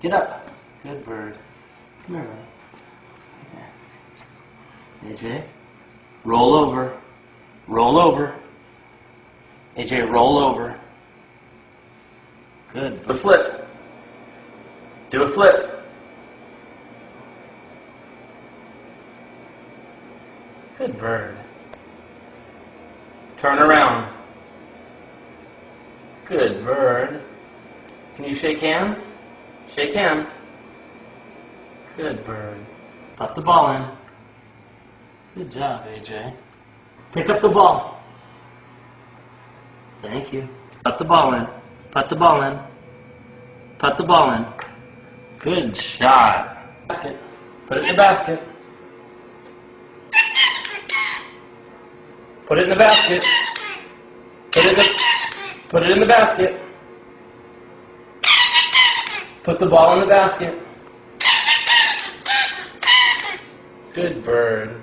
Get up. Good bird. Come here, buddy. AJ, roll over. Roll over. AJ, roll over. Good. Do a flip. Do a flip. Good bird. Turn around. Good bird. Can you shake hands? Shake hands. Good bird. Put the ball in. Good job, AJ. Pick up the ball. Thank you. Put the ball in. Put the ball in. Put the ball in. Good shot. Basket. Put it in the basket. Put it in the basket. Put it in the basket. Put the ball in the basket. Good bird.